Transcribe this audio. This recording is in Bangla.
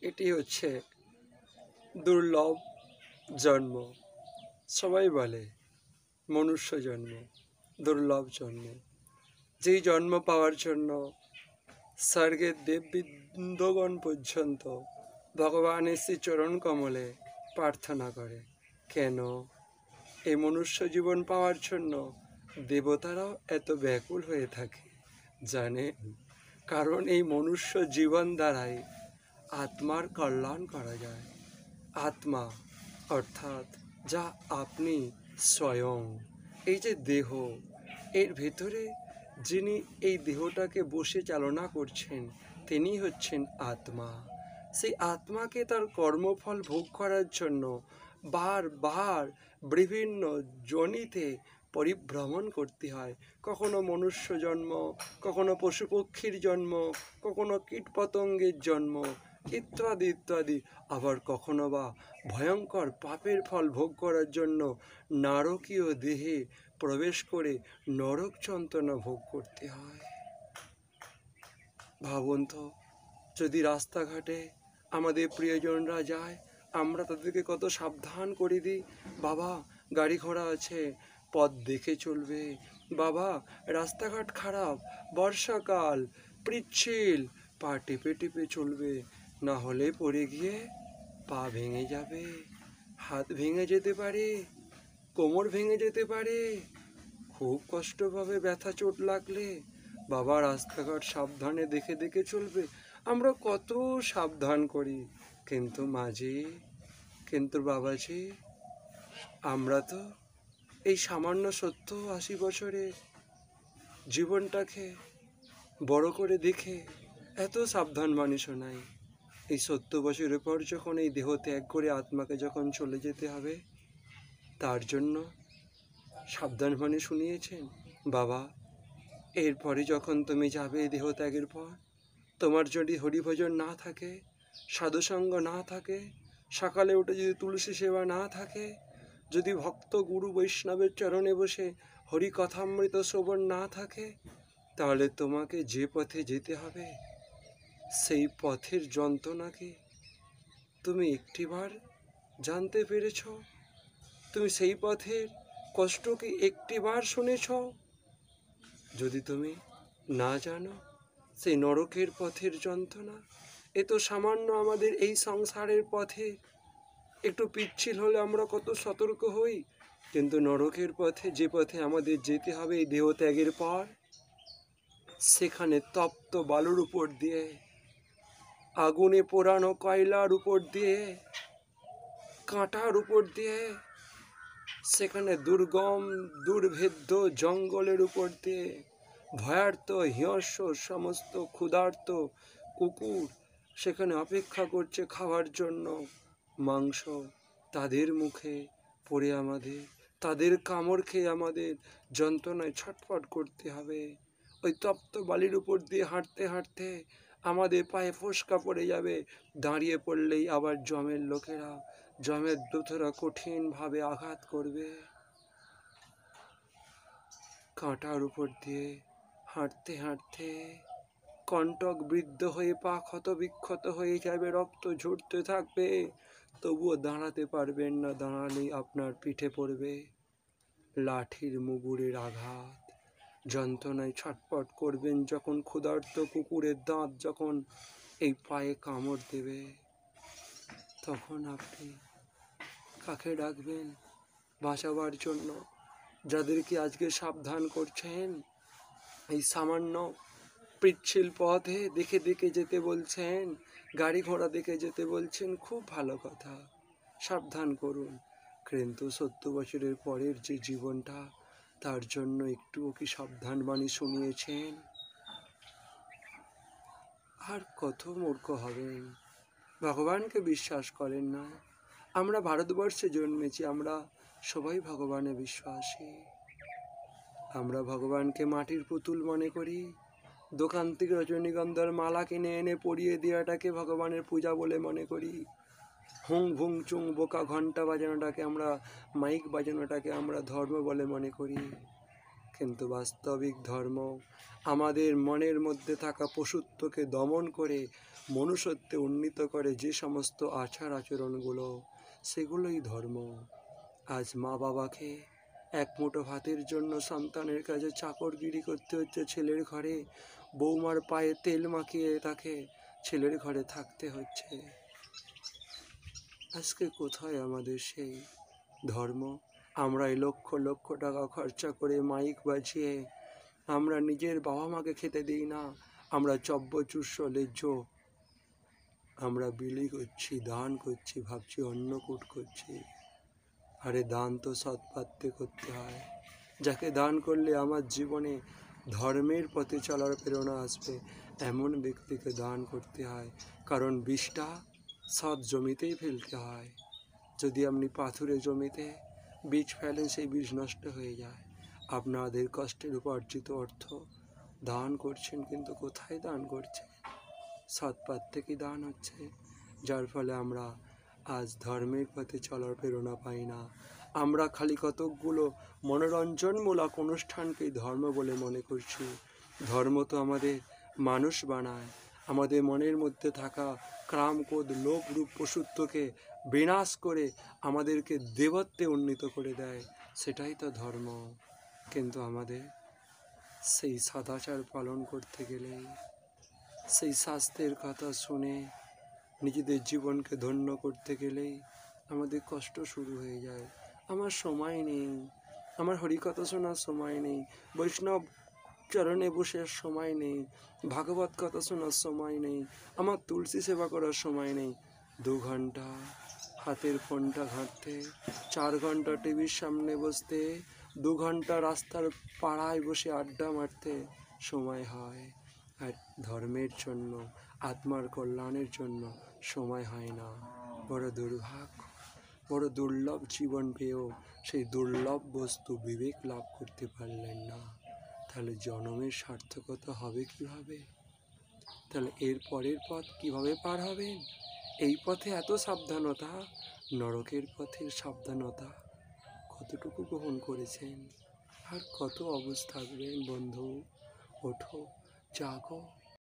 এটি হচ্ছে দুর্লভ জন্ম। সবাই বলে মনুষ্য জন্ম দুর্লভ জন্ম, যেই জন্ম পাওয়ার জন্য স্বর্গের দেববৃন্দগণ পর্যন্ত ভগবানের শ্রী চরণ কমলে প্রার্থনা করে। কেন এই মনুষ্য জীবন পাওয়ার জন্য দেবতারাও এত ব্যাকুল হয়ে থাকে জানেন? কারণ এই মনুষ্য জীবন দ্বারাই আত্মার কল্যাণ করা যায়। আত্মা অর্থাৎ যা আপনি স্বয়ং, এই যে দেহ, এর ভেতরে যিনি এই দেহটাকে বসে চালনা করছেন তিনি হচ্ছেন আত্মা। সেই আত্মাকে তার কর্মফল ভোগ করার জন্য বারবার বিভিন্ন যোনিতে পরিভ্রমণ করতে হয়। কখনো মনুষ্য জন্ম, কখনো পশু পক্ষীর জন্ম, কখনো কীটপতঙ্গের জন্ম, ইত্যাদি ইত্যাদি। আবার কখনো বা ভয়ঙ্কর পাপের ফল ভোগ করার জন্য নারকীয় দেহে প্রবেশ করে নরক যন্ত্রণা ভোগ করতে হয়। ভাবুন তো, যদি রাস্তাঘাটে আমাদের প্রিয়জনরা যায়, আমরা তাদেরকে কত সাবধান করে দিই, বাবা গাড়ি ঘোড়া আছে, পথ দেখে চলবে, বাবা রাস্তাঘাট খারাপ, বর্ষাকাল, পিচ্ছিল, পা টিপে টিপে চলবে, না হলে পড়ে গিয়ে পা ভেঙে যাবে, হাত ভেঙে যেতে পারে, কোমর ভেঙে যেতে পারে, খুব কষ্ট পাবে ব্যথা চোট লাগলে। বাবা রাস্তাঘাট সাবধানে দেখে দেখে চলবে। আমরা কত সাবধান করি, কিন্তু মাঝে, কিন্তু বাবাজি, আমরা তো এই সামান্য 70-80 বছরের জীবনটাকে বড় করে দেখে এত সাবধান মানুষ নাই। এই 70 বছরের পর যখন এই দেহ ত্যাগ করে আত্মাকে যখন চলে যেতে হবে, তার জন্য সাবধান মানে শুনিয়েছেন, বাবা এরপরে যখন তুমি যাবে দেহ ত্যাগের পর, তোমার যদি হরিভজন না থাকে, সাধুসঙ্গ না থাকে, সকালে উঠে যদি তুলসী সেবা না থাকে, যদি ভক্ত গুরু বৈষ্ণবের চরণে বসে হরি কথামৃত শ্রবণ না থাকে, তাহলে তোমাকে যে পথে যেতে হবে সেই পথের যন্ত্রণাকে তুমি একটিবার জানতে পেরেছ? তুমি সেই পথের কষ্টকে একটিবার শুনেছ? যদি তুমি না জানো সেই নরকের পথের যন্ত্রণা, এ তো সামান্য আমাদের এই সংসারের পথে একটু পিচ্ছিল হলে আমরা কত সতর্ক হই, কিন্তু নরকের পথে, যে পথে আমাদের যেতে হবে এই দেহ ত্যাগের পর, সেখানে তপ্ত বালুর উপর দিয়ে, আগুনে পোড়ানো কয়লার উপর দিয়ে, কাঁটার উপর দিয়ে, সেখানে দুর্গম দুর্ভেদ্য জঙ্গলের উপর দিয়ে ভয়ার্ত হিংস্র সমস্ত ক্ষুধার্ত কুকুর সেখানে অপেক্ষা করছে খাওয়ার জন্য মাংস। তাদের মুখে পড়ে আমাদের, তাদের কামড় খেয়ে আমাদের যন্ত্রণায় ছটফট করতে হবে। ওই তপ্ত বালির উপর দিয়ে হাঁটতে হাঁটতে আমাদের পায়ে ফোস্কা পড়ে যাবে, দাঁড়িয়ে পড়লেই আবার জমের লোকেরা, জমের দূতরা কঠিনভাবে আঘাত করবে। কাঁটার উপর দিয়ে হাঁটতে হাঁটতে কণ্টক বৃদ্ধ হয়ে পা ক্ষত বিক্ষত হয়ে যাবে, রক্ত ঝরতে থাকবে, তবুও দাঁড়াতে পারবেন না, দাঁড়ালেই আপনার পিঠে পড়বে লাঠির মুগুরের আঘাত। যন্ত্রণায় ছটপট করবেন যখন ক্ষুধার্ত কুকুরের দাঁত যখন এই পায়ে কামড় দেবে, তখন আপনি কাকে ডাকবেন বাঁচাবার জন্য? যাদেরকে আজকে সাবধান করছেন, এই সামান্য পিচ্ছিল পথে দেখে দেখে যেতে বলছেন, গাড়ি ঘোড়া দেখে যেতে বলছেন, খুব ভালো কথা, সাবধান করুন। কিন্তু 70 বছরের পরের যে জীবনটা, তার জন্য একটুও কি সাবধান বাণী শুনিয়েছেন? আর কত মূর্খ হবেন, ভগবানকে বিশ্বাস করেন না। আমরা ভারতবর্ষে জন্মেছি, আমরা সবাই ভগবানে বিশ্বাসী। আমরা ভগবানকে মাটির পুতুল মনে করি, দোকান থেকে রজনীগন্ধার মালা কিনে এনে পরিয়ে দেওয়াটাকে ভগবানের পূজা বলে মনে করি। হুং ভুং চুং বোকা ঘন্টা বাজানোটাকে আমরা, মাইক বাজানোটাকে আমরা ধর্ম বলে মনে করি। কিন্তু বাস্তবিক ধর্ম আমাদের মনের মধ্যে থাকা পশুত্বকে দমন করে মনুষ্যত্বে উন্নীত করে যে সমস্ত আচার আচরণগুলো, সেগুলোই ধর্ম। আজ মা বাবাকে এক মুঠো ভাতের জন্য সন্তানের কাছে চাকরগিরি করতে হচ্ছে ছেলের ঘরে, বৌমার পায়ে তেল মাখিয়ে তাকে ছেলের ঘরে থাকতে হচ্ছে। আজকে কোথায় আমাদের সেই ধর্ম? আমরা এই লক্ষ লক্ষ টাকা খরচা করে মাইক বাজিয়ে আমরা নিজের বাবা মাকে খেতে দিই না, আমরা চব্যচুষ্য লেজ্জ আমরা বিলি করছি, দান করছি, ভাবছি অন্নকূট করছি। আরে দান তো সৎপাত্রে করতে হয়। যাকে দান করলে আমার জীবনে ধর্মের পথে চলার প্রেরণা আসবে, এমন ব্যক্তিকে দান করতে হয়। কারণ বীজটা সৎ জমিতেই ফেলতে হয়। যদি আপনি পাথুরে জমিতে বীজ ফেলেন, সেই বীজ নষ্ট হয়ে যায়। আপনাদের কষ্টের উপার্জিত অর্থ দান করছেন, কিন্তু কোথায় দান করছেন? সৎপাত থেকে দান হচ্ছে, যার ফলে আমরা আজ ধর্মের পথে চলার প্রেরণা পাই না। আমরা খালি কতকগুলো মনোরঞ্জনমূলক অনুষ্ঠানকেই ধর্ম বলে মনে করছি। ধর্ম তো আমাদের মানুষ বানায়, আমাদের মনের মধ্যে থাকা কাম, ক্রোধ, লোভ, রূপ, পশুত্বকে বিনাশ করে আমাদেরকে দেবত্বে উন্নীত করে দেয়, সেটাই তো ধর্ম। কিন্তু আমাদের সেই সদাচার পালন করতে গেলেই, সেই শাস্ত্রের কথা শুনে নিজেদের জীবনকে ধন্য করতে গেলেই আমাদের কষ্ট শুরু হয়ে যায়। আমার সময় নেই, আমার হরিকথা শোনার সময় নেই, বৈষ্ণব চরণে বসে সময় নেই, ভাগবত কথা শোনার সময় নেই, আমার তুলসী সেবা করার সময় নেই। 2 ঘন্টা হাতের ফোনটা ঘাঁটতে, 4 ঘন্টা টিভির সামনে বসতে, 2 ঘন্টা রাস্তার পাড়ায় বসে আড্ডা মারতে সময় হয়। আর ধর্মের জন্য, আত্মার কল্যাণের জন্য সময় হয় না। বড় দুর্ভাগ্য, বড় দুর্লভ জীবন পেয়েও সেই দুর্লভ বস্তু বিবেক লাভ করতে পারলেন না। তাহলে জন্মের সার্থকতা হবে কিভাবে? তাহলে এর পরের পথ কিভাবে পার হবেন? এই পথে এত সাবধানতা, নরকের পথের সাবধানতা কতটুকু গ্রহণ করেছেন? আর কত অবস্থা থাকবেন? বন্ধু, ওঠো, জাগো।